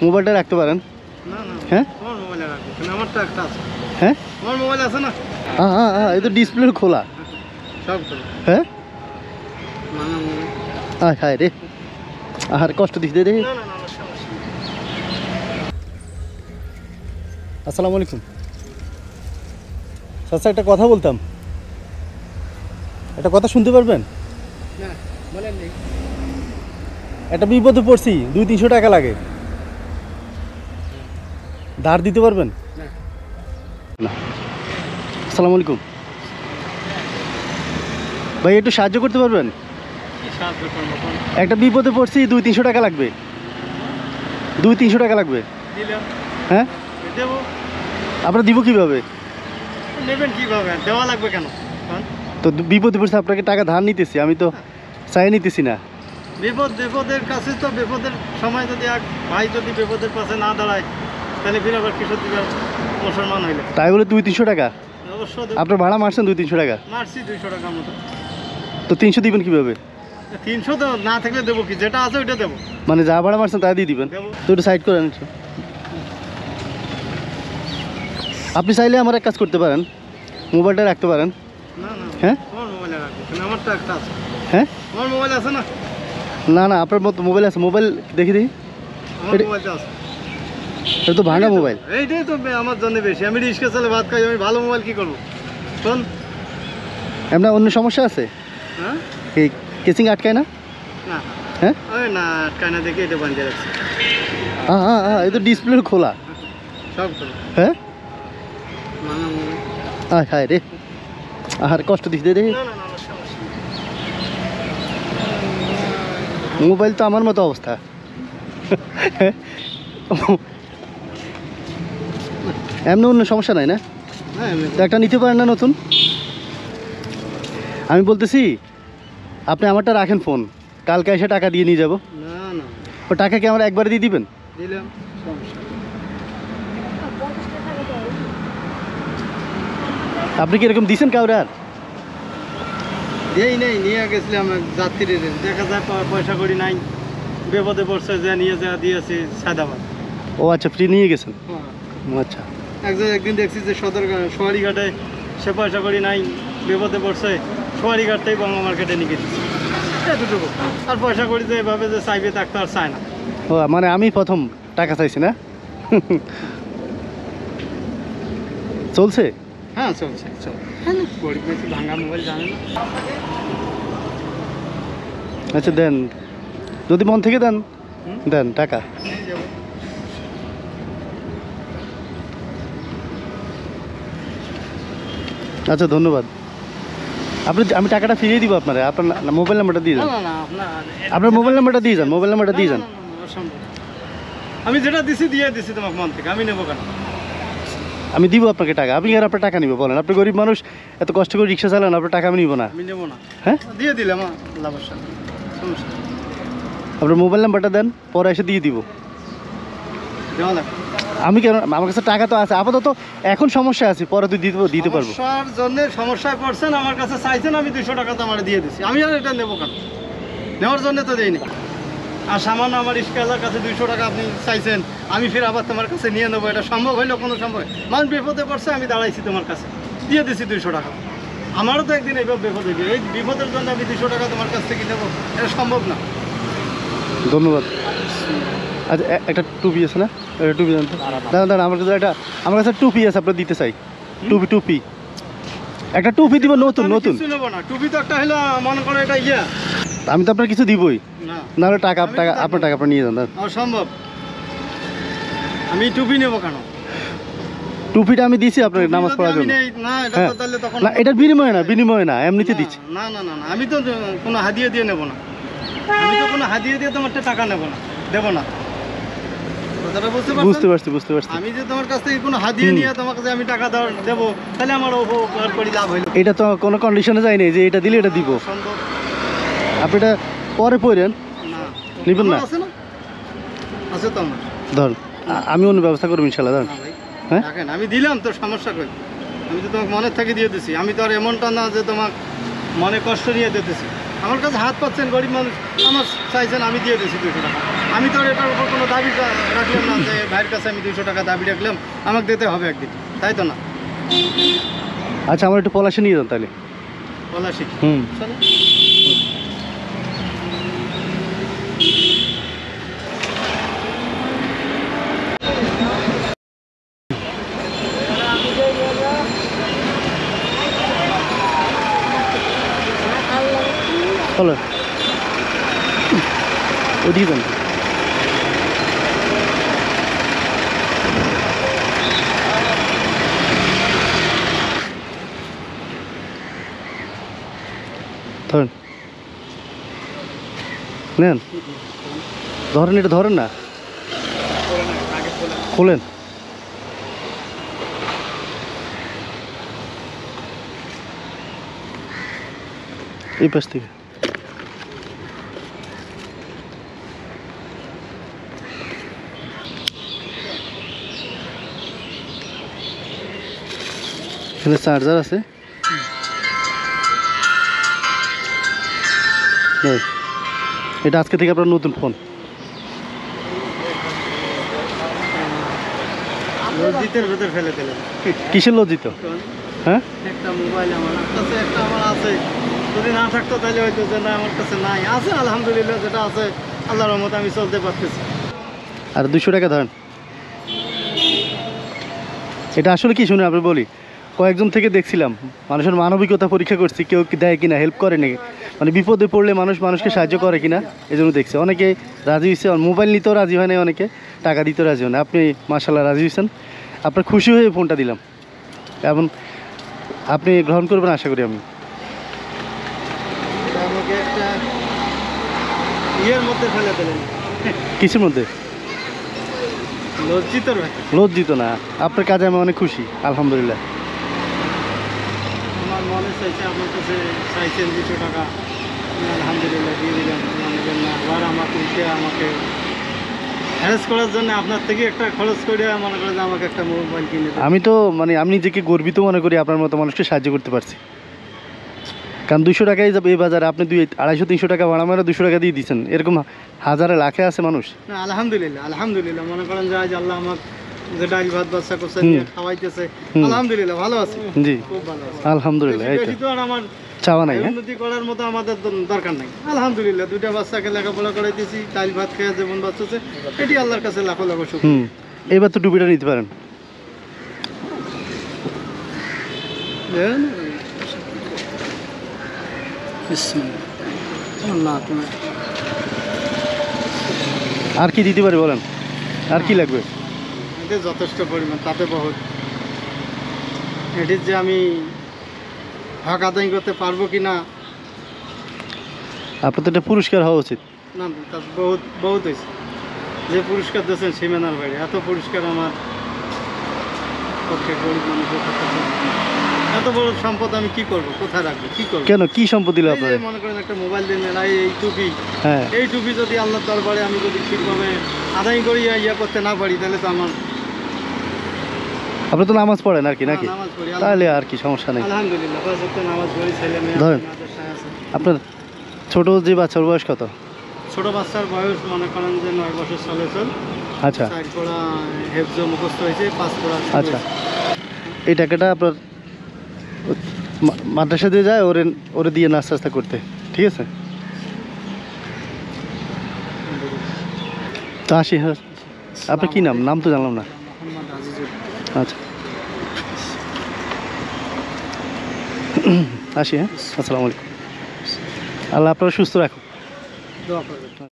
মোবাইলটা রাখতে পারেন। না না হ্যাঁ তোমার মোবাইলে রাখবো, আমারটা একটা আছে। হ্যাঁ তোমার মোবাইল আছে না? হ্যাঁ হ্যাঁ হ্যাঁ, এই তো ডিসপ্লে খোলা। সব খোলা। হ্যাঁ না না মোবাইল আয় হায় রে, আর কষ্ট দিতে রে। না না না না, সমস্যা নেই। আসসালামু আলাইকুম চাচা, একটা কথা বলতাম, একটা কথা শুনতে পারবেন? না বলেন নি। একটা বিপদে পড়ছি, 200-300 টাকা লাগে, ধার দিতে পারবেন? না না। আসসালামু আলাইকুম ভাই, একটু সাহায্য করতে পারবেন? কি সাহায্য করবো কোন? একটা বিপদে পড়ছি, 200-300 টাকা লাগবে, 200-300 টাকা লাগবে। দিলাম, হ্যাঁ দেবো। আপনারা দিব কিভাবে? নেবেন কিভাবে? দেওয়া লাগবে কেন? তো বিপদে পড়ছে, আপনাকে টাকা ধার নিতেছি, আমি তো চাই নিতেছি না। বিপদের কাছে তো বিপদের সময় যদি এক ভাই যদি বিপদের পাশে না দাঁড়ায়, তাহলে ফির আবার কিশোর দিবার মুসলমান হইলে তাই বলে 200-300 টাকা? অবশ্য আপনার ভাড়া মারছেন 200-300 টাকা, মারছি 200 টাকার মতো। তো 300 দিবেন কিভাবে? 300 তো না থাকলে দেবো কি, যেটা আছে ওইটা দেবো। মানে যা ভাড়া মারছেন তাই দিয়ে দিবেন? দেবো। তো একটু সাইড করেন একটু। আপনি চাইলে আমার এক কাজ করতে পারেন, মোবাইলটা রাখতে পারেন। না না হ্যাঁ তোমার মোবাইলে রাখবো, আমারটা একটা আছে। হ্যাঁ তোমার মোবাইল আছে না? না না, আপনার মতো মোবাইল আছে, মোবাইল দেখি দেখি। আমার এটা- মোবাইলটা আছে। এটা তো ভাঙা মোবাইল। এইটাই তো আমার জন্য বেশি, আমি রিক্সা চালে ভাত খাই, আমি ভালো মোবাইল কি করবো? শোন। আপনার অন্য সমস্যা আছে? হ্যাঁ এই কেসিং আটকায় না? না হ্যাঁ ওই না, আটকায় দেখে এটা বানিয়ে রাখছি। হ্যাঁ হ্যাঁ হ্যাঁ, এই তো ডিসপ্লে খোলা। সব খোলা। হ্যাঁ না না মোবাইল আয় হায় রে, আর কষ্ট দিতে রে। না না না না, সমস্যা নেই। মোবাইল তো আমার মতো অবস্থা। এমনি অন্য সমস্যা নাই না? হ্যাঁ তো একটা নিতে পারেন না নতুন? আমি বলতেছি, আপনি আমারটা রাখেন ফোন, কালকে এসে টাকা দিয়ে নিয়ে যাবো। না না ও টাকা কি আমার একবারে দিয়ে দিবেন? দিলাম, সমস্যা নেই। আপনি কি এরকম দিয়েছেন কাউরে? আর দিয়েই নেই, নিয়ে গেছিলাম এক যাত্রীর, দেখা যায় পয়সা করি নাই, বিপদে পড়ছে, যে নিয়ে যা দিয়েছি সাদাবাদ। ও আচ্ছা, ফ্রি নিয়ে গেছেন। ও আচ্ছা, একদিন দেখছি যে সোয়ারিঘাটে সে পয়সা করি নাই, বিপদে পড়ছে, সোয়ারিঘাটটাই বঙ্গ মার্কেটে নিয়ে গেছি, এতটুকু। আর পয়সা করি যে এভাবে যে চাইবে থাকতে আর চায় না। ও মানে আমি প্রথম টাকা চাইছি না? চলছে? হ্যাঁ চলছে চল। গরিব বেশি ভাঙা মোবাইল জানে না। আচ্ছা দেন, যদি মন থেকে দেন হুম? দেন টাকা। নিয়ে যাবো। আচ্ছা ধন্যবাদ। আমি টাকাটা ফিরিয়ে দিব আপনার মোবাইল নাম্বারটা দিয়ে না যান। না না, আপনার মোবাইল নাম্বারটা দিয়ে যান, মোবাইল নাম্বারটা দিয়ে যান। না, না, না, না, অসম্ভব। আমি যেটা দিছি দিয়ে দিছি তোমাকে মন থেকে, আমি নেবো কেন? আমি দিব আপনাকে টাকা, আপনি আর আপনার টাকা নিব বলেন? আপনি গরিব মানুষ, এত কষ্ট করে রিক্সা চালান, আপনার টাকা আমি নিব না। আমি নেবো না। হ্যাঁ দিয়ে দিলাম, লাভসান, সমস্যা নেই। আপনার মোবাইল নাম্বারটা দেন, পরে এসে দিয়ে দিব। দেওয়া লাগবে। আমি কেন, আমার কাছে টাকা তো আছে, আপাতত এখন সমস্যা আছে, পরে তো দিতে পারবো। সমস্যার জন্য সমস্যায় পড়ছেন, আমার কাছে চাইছেন, আমি 200 টাকা তো আমার দিয়ে দিছি, আমি আর এটা নেবো কেন? নেওয়ার জন্য তো দিইনি। আর সামান্য আমার স্কেলার কাছে 200 টাকা আপনি চাইছেন, আমি ফির আবার তোমার কাছে নিয়ে নেবো, এটা সম্ভব হইলো কোনো সম্ভব? মানুষ বিপদে পড়ছে, আমি দাঁড়াইছি তোমার কাছে, দিয়ে দিছি 200 টাকা। আমারও তো একদিন এইভাবে বিপদ হইবে, এই বিপদের জন্য আমি 200 টাকা তোমার কাছ থেকে নেবো, এটা সম্ভব না। ধন্যবাদ। আচ্ছা একটা টুপি আছে না? একটা টুপি দেন তো। দাঁড়ান দাঁড়ান, আমার কাছে আমার কাছে টুপি আছে, আপনার দিতে চাই। টুপি একটা টুপি দিব, নতুন আমি নতুন। কিছু নেবো না, টুপি তো একটা হলো, মনে করো এটা ইয়া। আমি তো আপনার কিছু দিবই, না নাহলে টাকা আমি তো টাকা থাকবো। আপনার টাকা আপনি নিয়ে যান। দাঁড়ান। অসম্ভব, আমি টুপি নেবো কেন? টুপিটা আমি দিছি আপনার টুপি নামাজ যদি পড়ার আমি জন্য। নেই, না এটা হ্যাঁ তো তাহলে তখন না, এটার বিনিময়ে না, এমনিতে না, দিচ্ছি। না না না না, আমি তো কোনো হাদিয়া দিয়ে নেবো না, আমি তো কোনো হাদিয়া দিয়ে তোমার টাকা নেবো না, দেবো না। কথাটা বুঝতে পারছো? পারছি। আমি যে তোমার কাছ থেকে কোনো হাদিয়া নিয়ে তোমাকে যে আমি টাকা দেবো, তাহলে আমার উপকার করি, লাভ হইলো। এটা তো কোনো কন্ডিশনে যায়নি যে এটা দিলে এটা দিব। সম্ভব আপনি এটা পরে পড়েন, না। নিবেন না? আমার আছে না? আছে তো আমার। ধরুন, আমি অন্য ব্যবস্থা করবো ইনশাল্লাহ। ধরুন। না ভাই, হ্যাঁ রাখেন, আমি দিলাম তো, সমস্যা কই? আমি তো তোমাকে মনের থেকে দিয়ে দিছি, আমি তো আর এমনটা না যে তোমাকে মনে কষ্ট নিয়ে দিতেছি। আমার কাছে হাত পাচ্ছেন, গরিব মানুষ, আমার চাইছেন, আমি দিয়ে দিছি 200 টাকা, আমি তো আর এটার উপর কোনো দাবি রাখলাম না যে ভাইয়ের কাছে আমি 200 টাকা দাবি রাখলাম আমাকে দিতে হবে একদিন, তাই তো না? আচ্ছা আমার একটু পলাশে নিয়ে যান তাহলে। পলাশি হুম চলো। চলো ওদিকে যান। ধরেন নেন, ধরেন, এটা ধরেন না, খোলেন। এই পাশ থেকে এখানে চার্জার আছে। নেন, এটা আজকে থেকে আপনার নতুন ফোন। লজ্জিতের ভেতর ফেলে দিলেন। কিসের লজ্জিত? হ্যাঁ একটা মোবাইল আমার কাছে, একটা আমার আছে, যদি না থাকতো তাহলে হয়তো যে না আমার কাছে নাই, আছে আলহামদুলিল্লাহ, যেটা আছে আল্লাহর রহমতে আমি চলতে পারতেছি। আর 200 টাকা ধরেন। এটা আসলে কি শুনে আপনি বলি, কয়েকজন থেকে দেখছিলাম মানুষের মানবিকতা পরীক্ষা করছি, কেউ কি দেয় কিনা, হেল্প করে নাকি, মানে বিপদে পড়লে মানুষকে সাহায্য করে কিনা, এই জন্য দেখছি। অনেকে রাজি হয়েছে, মোবাইল নিতেও রাজি হয় না, অনেকে টাকা দিতেও রাজি হয় না। আপনি মাশাআল্লাহ রাজি হয়েছেন, আপনার খুশি হয়ে ফোনটা দিলাম, এবং আপনি গ্রহণ করবেন আশা করি আমি। আমাকে একটা ইয়ের মধ্যে ফেলে দিলেন। কিসের মধ্যে? লজ্জিত ভাই, লজ্জিত না, আপনার কাজে আমি অনেক খুশি আলহামদুলিল্লাহ। আমার মনে চাইছে আপনার কাছে চাইছেন 200 টাকা, আমি আলহামদুলিল্লাহ দিয়ে দিলাম। জানবেন না আবার আমাকে হ্যারেস করার জন্য আপনার থেকে একটা খরচ করে মনে করেন যে আমাকে একটা মোবাইল কিনে দেন। আমি তো মানে আমি নিজেকে গর্বিত মনে করি আপনার মতো মানুষকে সাহায্য করতে পারছি, কারণ 200 টাকাই যাবে এই বাজারে, আপনি 200-250 টাকা ভাড়া মেরে 200 টাকা দিয়ে দিচ্ছেন, এরকম হাজারে লাখে আছে মানুষ। না আলহামদুলিল্লাহ, আলহামদুলিল্লাহ, মনে করেন যে আজ আল্লাহ আমাকে যে ডাল ভাত বাচ্চা করছে নিয়ে খাওয়াইতেছে, আলহামদুলিল্লাহ ভালো আছে, জি খুব ভালো আছে। আলহামদুলিল্লাহ। এই বেশি তো আর আমার চাওয়া নাই। হ্যাঁ উন্নতি করার মতো আমাদের দরকার নাই, আলহামদুলিল্লাহ। 2টা বাচ্চাকে লেখাপড়া করাইতেছি, ডাল ভাত খেয়ে যেমন বাচ্চাছে, এটি আল্লাহর কাছে লাখো লাখো শুকর। এবার তো টুপিটা নিতে পারেন। আর কি দিতে পারি বলেন, আর কি লাগবে? এতে যথেষ্ট পরিমাণ, তাতে বহুত। এটির যে আমি হক আদায় করতে পারবো কি না, আপনার তো এটা পুরস্কার হওয়া উচিত। না তা বহুত বহুত হয়েছে। যে পুরস্কার দিয়েছেন সীমানার বাইরে, এত পুরস্কার আমার পক্ষে গরিব মানুষের পক্ষে সম্ভব না। এত বড় সম্পদ আমি কি করব, কোথায় রাখবো, কি করবো? কেন, কি সম্পদ দিল এই আপনার? যে মনে করেন একটা মোবাইল দিন, এই টুপি, হ্যাঁ এই টুপি যদি আল্লাহর দরবারে আমি যদি ঠিকভাবে আদায় করি, ইয়া করতে না পারি, তাহলে তো আমার আপনি তো নামাজ পড়েন আর কি নাকি? নামাজ পড়ি, তাহলে আর কি সমস্যা নেই। আলহামদুলিল্লাহ 5 ওয়াক্ত নামাজ পড়ি, ছেলে মেয়ে ধরেন। মাদ্রাসায় আছে। আপনার ছোট যে বাচ্চার বয়স কত? ছোট বাচ্চার বয়স মনে করেন যে 9 বছর চলে চল। আচ্ছা 4 পড়া হেফজ মুখস্থ হয়েছে, 5 পড়া শুরু আচ্ছা, হয়েছে। এই টাকাটা আপনার মাদ্রাসা দিয়ে যায়, ওরে দিয়ে নাস্তা টাস্তা করতে, ঠিক আছে? তো আসি। হ্যাঁ আপনার কি নাম? নাম তো জানলাম না। মোহাম্মদ আজিজুল। আচ্ছা আসি। হ্যাঁ আসসালামু আলাইকুম। আল্লাহ আপনারা সুস্থ রাখুন। দোয়া করবেন।